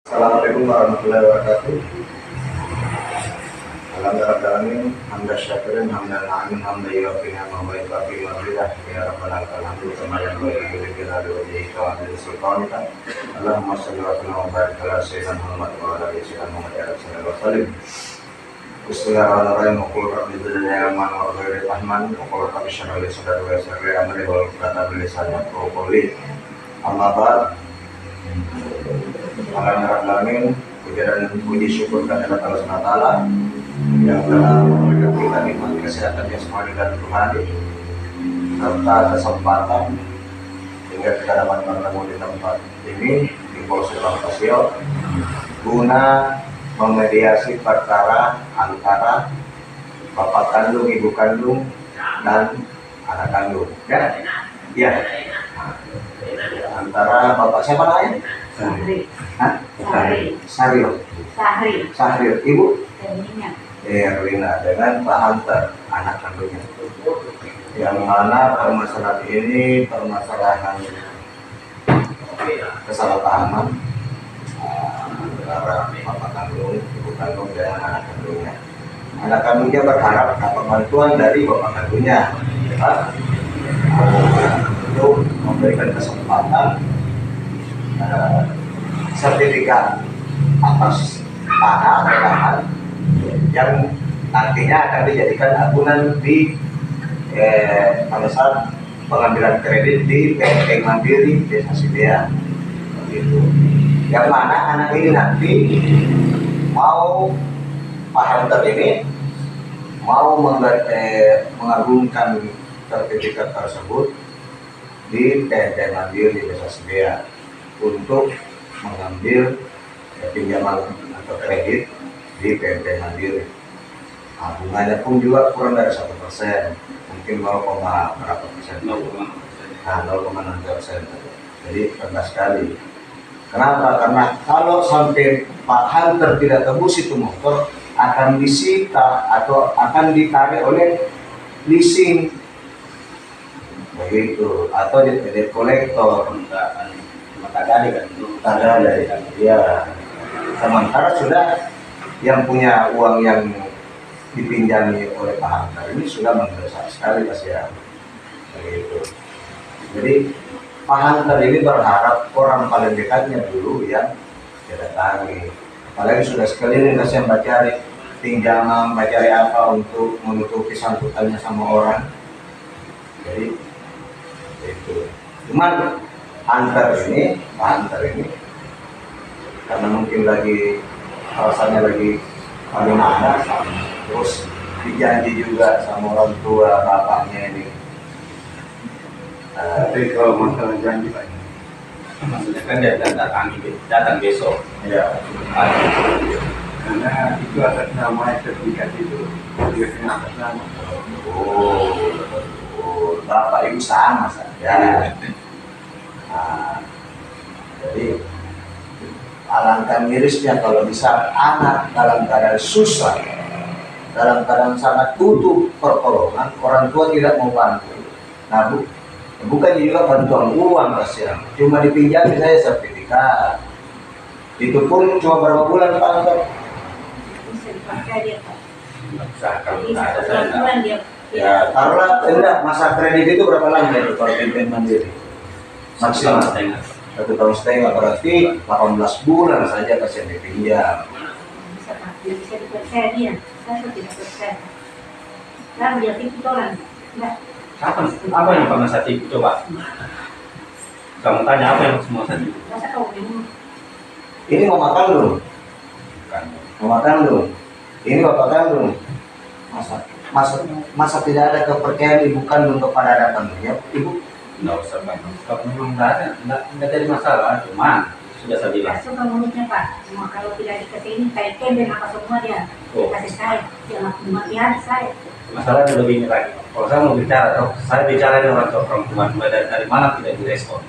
Assalamualaikum warahmatullahi wabarakatuh. Alhamdulillah, hamdan syakirin, hamdan amin, hamdan yuwafiqu ma yuwaffiqu maghfirah ya rabbal alamin. Alhamdulillah wa bihamdihi wa bihi wa bihi sultanika. Allahumma shalli wa sallim wa barik ala sayyidina Muhammad wa ala alihi sayyidina Muhammad sallallahu alaihi wasallam. Bismillahirrahmanirrahim. Qul rabbi zidni ilman wa ghayri rahman wa qul rabbi shrah li sadri wa yassir li amri wa hlul min lisani yafqahu qawli. Amma ba'd. Alhamdulillah, puji dan puji syukur kepada Allah Subhanahu wa taala yang telah memberikan kita nikmat kesehatan yang semua dan rohani serta kesempatan hingga kita dapat bertemu di tempat ini di Polsek Pasio guna memediasi perkara antara bapak kandung, ibu kandung, dan anak kandung. Ya, antara bapak siapa namanya? Sahri. Ibu? Erlina dengan Pak Hunter, anak kandungnya. Yang mana permasalahan ini permasalahan kesalahpahaman antara bapak kandung, ibu kandung, dan anak kandungnya. Anak kandungnya berharap dapat bantuan dari bapak kandungnya, untuk memberikan kesempatan sertifikat atas tanah atau lahan yang nantinya akan dijadikan agunan di pada saat pengambilan kredit di PT Mandiri Desa Sidea. Gitu. Yang mana anak ini nanti mau Pak Hunter ini mau mengagungkan sertifikat tersebut di PT Mandiri Desa Sidea untuk mengambil pinjaman atau kredit di PT Mandiri. Bunganya pun juga kurang dari 1%, mungkin 0, berapa persen? 0,6%. Jadi rendah sekali. Kenapa? Karena kalau sampai Pak Hunter tidak tebus itu motor, akan disita atau akan ditarik oleh leasing, begitu, atau di kolektor. Ya. Sementara sudah yang punya uang yang dipinjami oleh Pak Hunter ini sudah mendesak sekali kasihan. Begitu. Jadi Pak Hunter ini berharap orang paling dekatnya dulu yang didatangi. Apalagi sudah sekeliling kasihan cari pinjaman, cari apa untuk menutupi sangkutannya sama orang. Jadi itu. Cuman Pak Hunter ini karena mungkin lagi alasannya lagi mana, terus dijanji juga sama orang tua bapaknya ini. Tapi kalau masalah janji Pak, maksudnya kan dia datang besok. Ya. Karena itu atas nama sertifikat itu biasanya atas nama. Bapak ibu sama saja. Jadi alangkah mirisnya kalau bisa anak dalam keadaan susah, dalam keadaan sangat butuh pertolongan, orang tua tidak mau bantu. Nah, bukan juga bantuan uang kasihan, cuma dipinjami saya sertifikat. Itu pun cuma berapa bulan Pak? Bisa dipakai dia Pak. Kalau Bisa ada satu bulan dia. Ya, taruhlah enggak masa kredit itu berapa lama itu kalau PT Mandiri? Maksimal 1,5 tahun, berarti 18 bulan saja kasihan dipinjam. Bisa dipercaya dia. Saya tidak percaya. Kan dia tipu orang. Enggak. apa yang pernah saya tipu coba? Kamu tanya apa yang semua saya tipu? Masa kau bingung? Ini mau makan lu? Mau makan lu? Ini bapak kandung. Masa tidak ada kepercayaan ibu kandung kepada anak kandungnya, ibu? Nggak usah banyak. Kalau memang nggak ada, nggak jadi masalah. Cuman sudah saya bilang. Suka mulutnya Pak. Cuma kalau tidak dikasih ini kayak kemben apa semua dia. Oh. Kasih saya. Dia mati-matian saya. Masalahnya lebih ini lagi. Kalau saya mau bicara, saya bicara dengan orang tua perempuan, mulai dari mana tidak direspon.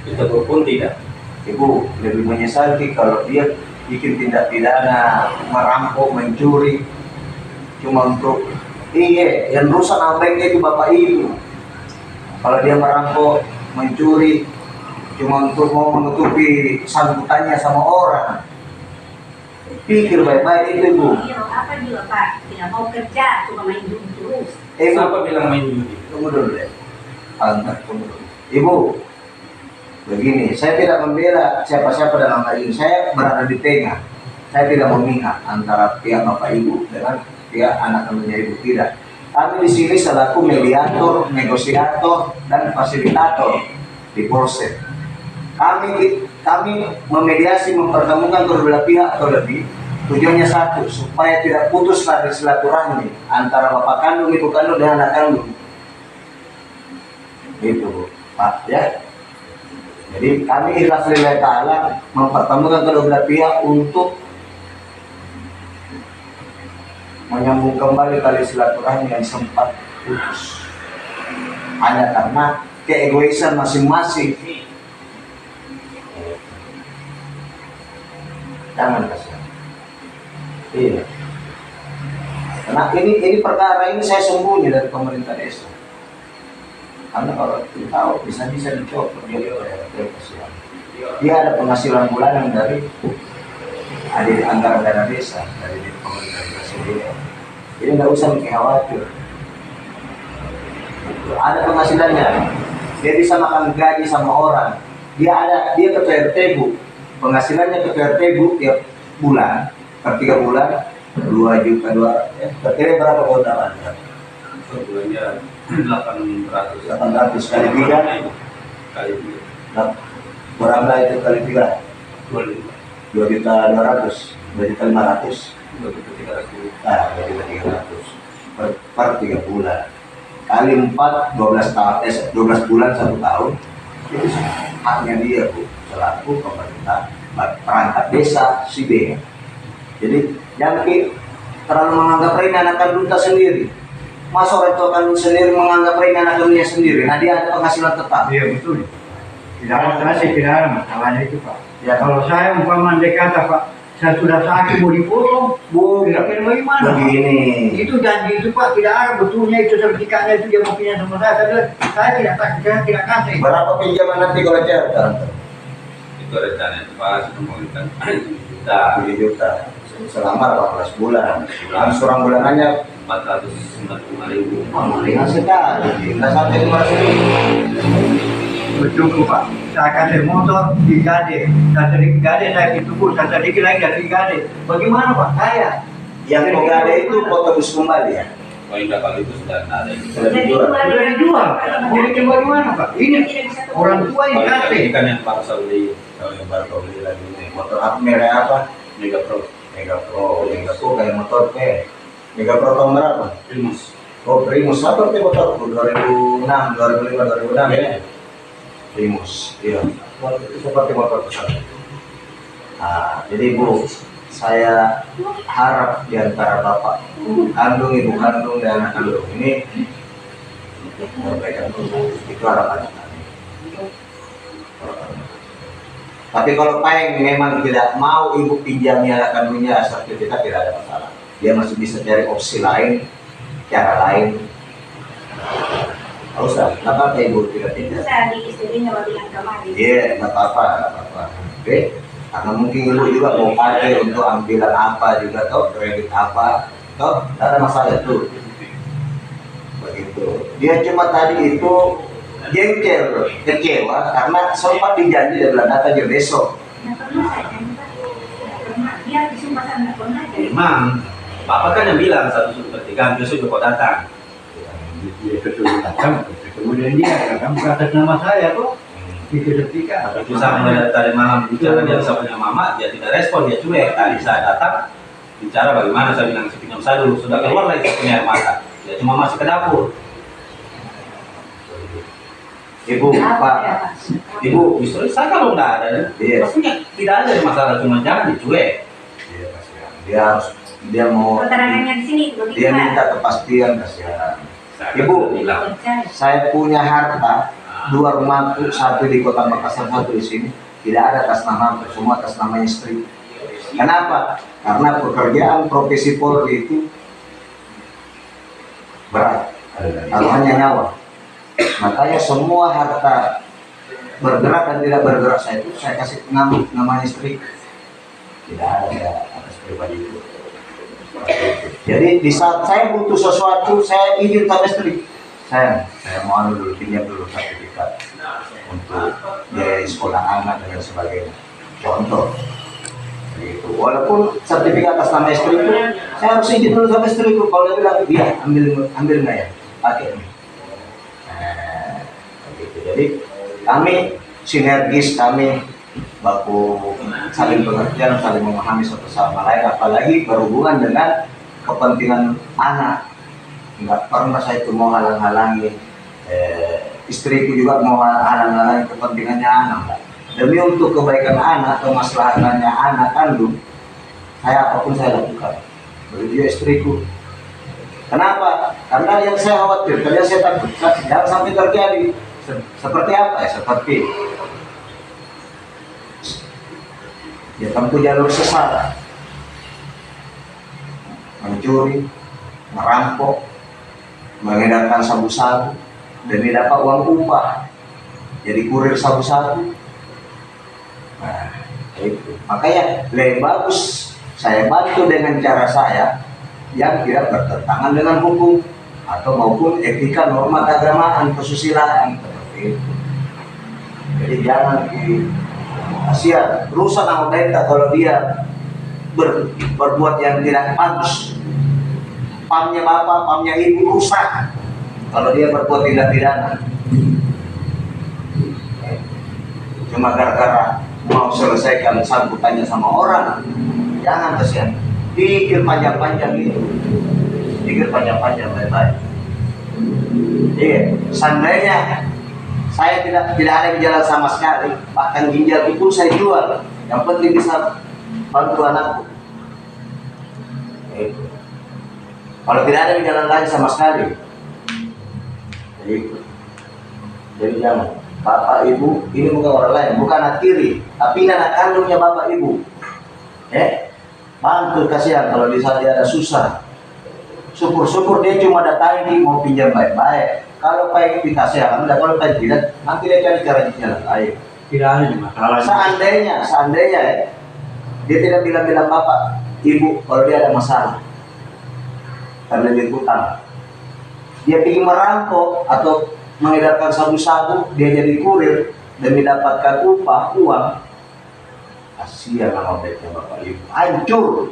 Itu pun tidak. Ibu lebih menyesali kalau dia bikin tindak pidana, merampok, mencuri, cuma untuk yang rusak apa itu bapak ibu. Kalau dia merampok, mencuri, cuma untuk mau menutupi sambutannya sama orang. Pikir baik-baik itu Bu. Iya, apa juga Pak? Tidak mau kerja, cuma main judi terus. Siapa bilang main judi? Tunggu dulu deh. Antar, tunggu dulu. Ibu, begini, saya tidak membela siapa-siapa dalam hal ini. Saya berada di tengah. Saya tidak memihak antara pihak bapak ibu dengan pihak anak kandungnya ibu, tidak. Kami di sini selaku mediator, negosiator, dan fasilitator di Polsek. Kami memediasi, mempertemukan kedua belah pihak atau lebih. Tujuannya satu, supaya tidak putus tali silaturahmi antara bapak kandung, ibu kandung, dan anak kandung. Itu Pak ya. Jadi kami ikhlas lillahi ta'ala mempertemukan kedua belah pihak untuk menyambung kembali tali silaturahmi yang sempat putus hanya karena keegoisan masing-masing. Jangan kasihan. Iya. Karena ini perkara ini saya sembunyi dari pemerintah desa. Karena kalau kita tahu bisa dicopot dia kasihan. Dia ada penghasilan bulanan dari anggaran dana desa dari pemerintah desa sendiri. Jadi nggak usah mikir khawatir. Ada penghasilannya. Dia bisa makan gaji sama orang. Dia ketua RT Bu. Penghasilannya ketua RT Bu tiap bulan per 3 bulan 2 juta kira berapa kota Anda? Bulannya 800 kali 3 kali 3 berapa itu kali 3? 2 juta 200, 2 juta 500, 2 juta 300. Nah, 2 juta 300 per 3 bulan kali 4, 12 bulan 1 tahun. Itu haknya dia Bu, selaku pemerintah perangkat desa si B. Jadi jangan terlalu menganggap ini anak kandung sendiri. Masa orang tua kandung sendiri menganggap ini anak kandungnya sendiri. Nah dia ada penghasilan tetap. Iya betul. Tidak ada kasih, tidak ada masalahnya itu Pak. Ya. Kalau saya umpama andai kata Pak, saya sudah sakit mau dipotong, kira-kira bagaimana? Begini. Itu janji itu Pak, tidak ada betulnya itu sertifikatnya itu dia mau pinjam sama saya tidak tak, saya tidak kasih. Berapa pinjaman nanti kalau cerita? Itu rencana Pak pemerintah 7 juta selama 18 bulan. Angsuran bulanannya 495.000. ringan sekali. Tidak sampai 500.000. Betul Pak, saya kasih motor digade, saya sedikit gade, saya ditunggu, saya sedikit lagi dari gade. Bagaimana Pak? Saya Yang pegada itu potong kembali ya. Oh indah kalau itu sudah ada. Sudah dijual. sudah dijual. Mau bikin bagaimana Pak? Ini orang tua yang kasih. Ini kan yang paksa beli. Kalau yang baru beli lagi nih motor apa merek apa? Mega Pro. Mega Pro kayak motor Mega Pro tahun berapa? Primus. Oh Primus apa tuh motor? 2006, 2005, 2006 ya. Primus, iya. Itu seperti motor besar. Nah, jadi Bu, saya harap di antara bapak kandung, ibu kandung, dan anak kandung ini berbaikan itu harapan kami. Tapi kalau Peng memang tidak mau ibu pinjami anak kandungnya sertifikat, tidak ada masalah. Dia masih bisa cari opsi lain, cara lain. Nggak usah, nggak apa-apa ibu tidak Itu pinjam. saya di istrinya baru yang kemarin. Iya, nggak apa-apa. Oke, karena mungkin ibu juga mau pakai untuk ambilan apa juga, toh kredit apa, toh nggak ada masalah tuh. Begitu. Dia cuma tadi itu jengkel, kecewa karena sempat dijanji dia bilang datang aja besok. Nggak pernah saya kan Pak. Nggak pernah. Dia disumpah saya nggak pernah jadi. Memang Bapak kan yang bilang 1/3 besok Joko datang. Dia datang, kemudian dia akan atas nama saya kok. Itu sertifikat. Itu sama dari malam bicara dia sama mama, dia tidak respon, dia cuek. Tadi saya datang bicara bagaimana, saya bilang pinjam saya dulu, sudah keluar lagi saya punya air mata. Dia cuma masuk ke dapur. Ibu, Apa Pak, ya, Pak? Ibu, justru saya kalau nggak ada, Iya. maksudnya tidak ada masalah, cuma jangan dicuek. Iya, kasihan. Dia mau Keterangannya di sini begitu dia Pak. minta kepastian kasihan. Saya Ibu. kan bilang, Percaya. Saya punya harta 2 rumahku, 1 di Kota Makassar, 1 di sini. Tidak ada atas nama, semua atas nama istri. Kenapa? Karena pekerjaan profesi Polri itu berat, taruhannya nyawa. Makanya semua harta bergerak dan tidak bergerak saya kasih nama istri. Tidak ada atas pribadi itu. Jadi di saat saya butuh sesuatu, saya izin sama istri. Saya mau dulu pinjam dulu sertifikat untuk biaya sekolah anak dan sebagainya. Contoh. Gitu. Walaupun sertifikat atas nama istri itu, saya harus izin dulu sama istri itu. Kalau dia bilang, dia ambil nggak ya, pakai ini. Gitu. Jadi kami sinergis, kami baku saling pengertian, saling memahami satu sama lain, apalagi berhubungan dengan kepentingan anak. Nggak pernah saya itu mau halang-halangi istriku juga mau halang-halangi kepentingannya anak. Demi untuk kebaikan anak, kemaslahatannya anak kandung, saya apapun saya lakukan. Begitu juga istriku. Kenapa? Karena yang saya khawatir, karena saya takut jangan sampai terjadi seperti apa ya? Seperti ya tempuh jalur sesat, mencuri, merampok, mengedarkan sabu-sabu, demi dapat uang upah, jadi kurir sabu-sabu. Nah, itu. Makanya lebih bagus saya bantu dengan cara saya yang tidak bertentangan dengan hukum atau maupun etika norma keagamaan, kesusilaan seperti itu. Jadi jangan kasihan, rusak nama baik kalau dia berbuat yang tidak bagus. Pamnya bapak, pamnya ibu rusak kalau dia berbuat tindak pidana. Cuma gara-gara mau selesaikan sambutannya sama orang, jangan kasihan. Pikir panjang-panjang itu, pikir panjang-panjang baik-baik. Iya, seandainya saya tidak ada gejala sama sekali, bahkan ginjal itu saya jual, yang penting bisa bantu anakku. Kalau tidak ada jalan lain sama sekali, jadi jangan. Bapak ibu ini bukan orang lain, bukan anak tiri, tapi ini anak kandungnya bapak ibu. Bantu kasihan kalau di saat dia ada susah. Syukur-syukur dia cuma datang ini mau pinjam baik-baik. Kalau baik dikasih alhamdulillah, kalau baik tidak, nanti dia cari cara jalan lain. Tidak ada masalah. Seandainya dia tidak bilang bapak ibu kalau dia ada masalah. Terlebih utang, dia ingin merampok atau mengedarkan sabu-sabu, dia jadi kurir demi mendapatkan upah uang. Kasihan nama baiknya bapak ibu, hancur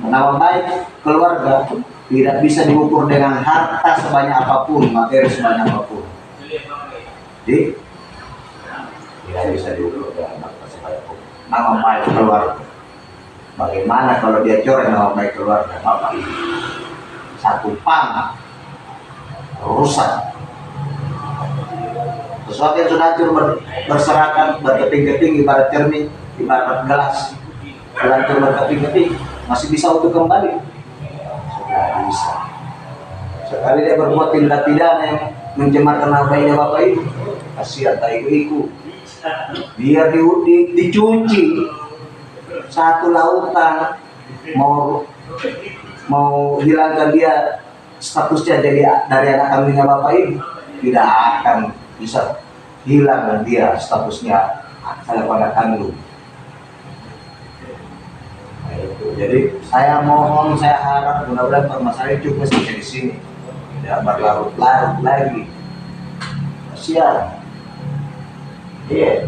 nama baik keluarga tidak bisa diukur dengan harta sebanyak apapun, materi sebanyak apapun. Jadi tidak bisa diukur dengan harta sebanyak apapun. Nama baik keluarga, bagaimana kalau dia coreng nama baik keluarga bapak ibu? Satu pang rusak, sesuatu yang sudah hancur berserakan, berkeping-keping, ibarat cermin, ibarat gelas hancur berkeping-keping, masih bisa untuk kembali? Sudah bisa. Sekali dia berbuat tindak pidana yang mencemarkan nama baiknya bapak ibu, kasihan ibu-ibu, biar dicuci satu lautan, mau hilangkan dia statusnya jadi dari anak kandungnya bapak ibu, tidak akan bisa hilang dia statusnya saya pada kandung. Nah, itu. Jadi saya mohon, saya harap mudah-mudahan permasalahan cukup sampai di sini, tidak berlarut-larut lagi. Kasihan. Iya.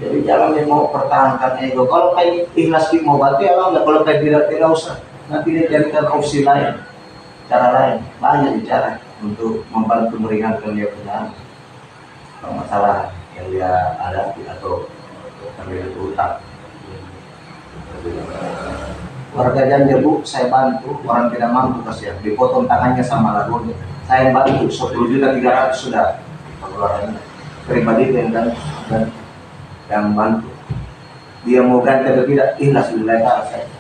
Jadi jangan mau pertahankan ego. Kalau kayak ikhlas mau bantu ya enggak, kalau kayak tidak usah. Nanti dia carikan opsi lain, cara lain, banyak cara untuk membantu meringankan dia punya masalah yang dia hadapi atau terlilit utang. Warga Janjer bu, saya bantu orang tidak mampu kasihan, dipotong tangannya sama lagunya. Saya bantu 10.300.000 sudah pengeluarannya. Pribadi dan yang bantu. Dia mau ganti atau tidak, ikhlas wilayah saya.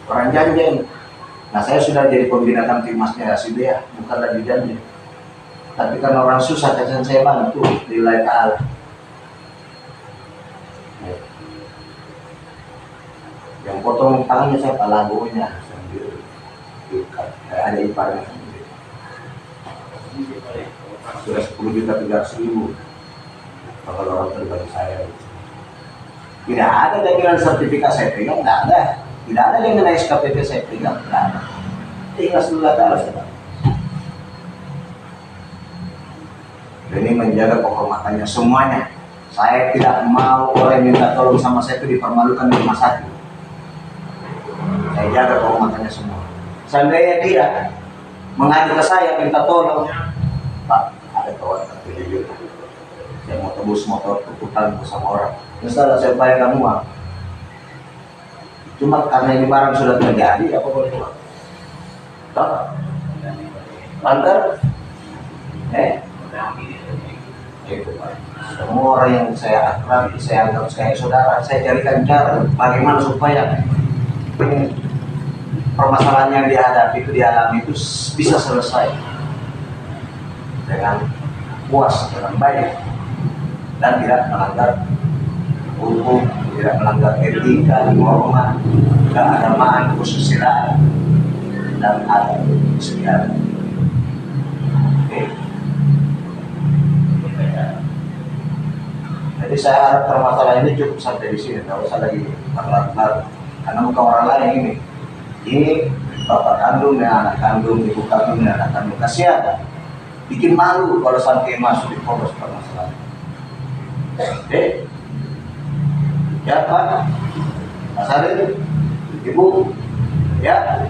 Orang Janjer. Nah saya sudah jadi pembina Kamtibmasnya Asidea, bukan lagi Janjer. Tapi kan orang susah, kasihan saya bantu di wilayah ta'ala. Yang potong tangannya saya palagonya sendiri. Ada iparnya sendiri. sudah 10.300.000 kalau orang pribadi saya. Tidak ada jaminan sertifikat saya pegang, tidak ada. Tidak ada jaminan SKPP saya pegang, tidak ada. Ikhlas dulu Ta'ala saudara. Ini menjaga kehormatannya semuanya. Saya tidak mau orang minta tolong sama saya itu dipermalukan di rumah sakit. Saya jaga kehormatannya semua. Seandainya dia mengadu ke saya minta tolong, Pak, ada kawan terpilih, saya mau tebus motor tutupan sama orang. Misalnya saya bayarkan uang. Cuma karena ini barang sudah terjadi, apa boleh buat? Toh? Lantar? Itu Pak. Semua orang yang saya akrab, saya anggap sebagai saudara, saya carikan cara bagaimana supaya permasalahan yang dialami itu bisa selesai dengan puas, dengan baik, dan tidak melanggar hukum, tidak melanggar etika, norma, keagamaan, kesusilaan, dan adat istiadat. Jadi saya harap permasalahan ini cukup sampai di sini, tidak usah lagi berlarut-larut. Karena muka orang lain ini bapak kandung dan anak kandung, ibu kandung dan anak kandung, kasihan. Bikin malu kalau sampai masuk di poros permasalahan. Oke, ya Pak, Mas Arif, Ibu, ya,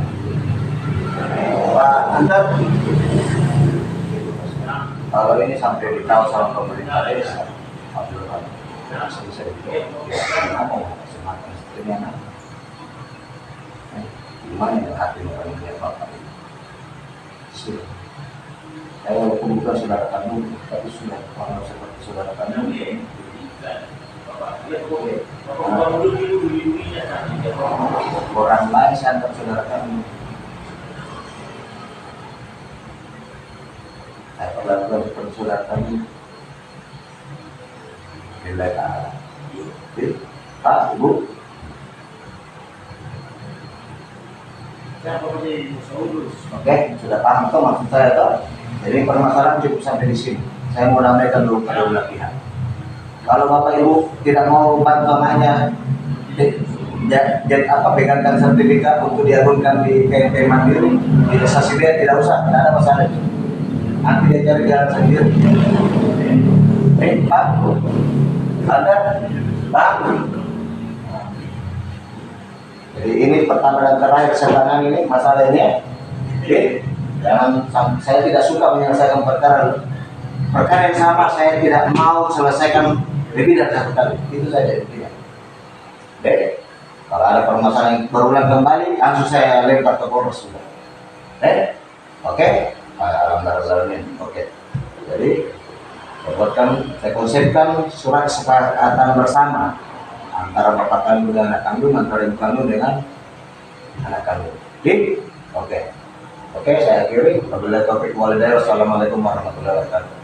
Pak Antar. Kalau ini sampai ditahu sama pemerintah desa, gimana ya hati nuraninya Bapak ini? Sudah. Saya walaupun bukan saudara kandung, tapi sudah orang seperti saudara kandung. Orang lain saya anggap saudara kandung. Saya perlakukan seperti saudara kandung. Nilai Ta'ala. Pak, Ibu. Oke, sudah paham toh maksud saya toh? Jadi permasalahan cukup sampai di sini. Saya mau sampaikan dulu pada belah pihak. Kalau Bapak Ibu tidak mau bantu hanya pegangkan sertifikat untuk diagunkan di KMP Mandiri di desa Sibia, tidak usah, tidak ada masalah. Nanti dia cari jalan sendiri. Pak, Anda, Pak. Jadi ini pertama dan terakhir sekarang ini masalahnya. Oke, jangan saya tidak suka menyelesaikan perkara yang sama. Saya tidak mau selesaikan lebih dari satu kali. Itu saja. Tidak. Oke, kalau ada permasalahan yang berulang kembali, langsung saya lempar ke Polres sudah. Oke, alhamdulillah. Oke. Jadi saya konsepkan surat kesepakatan bersama antara bapak kandung dan anak kandung, antara ibu kandung dengan anak kandung. Oke, saya akhiri. Wabillahi taufiq wal hidayah. Wassalamualaikum warahmatullahi wabarakatuh.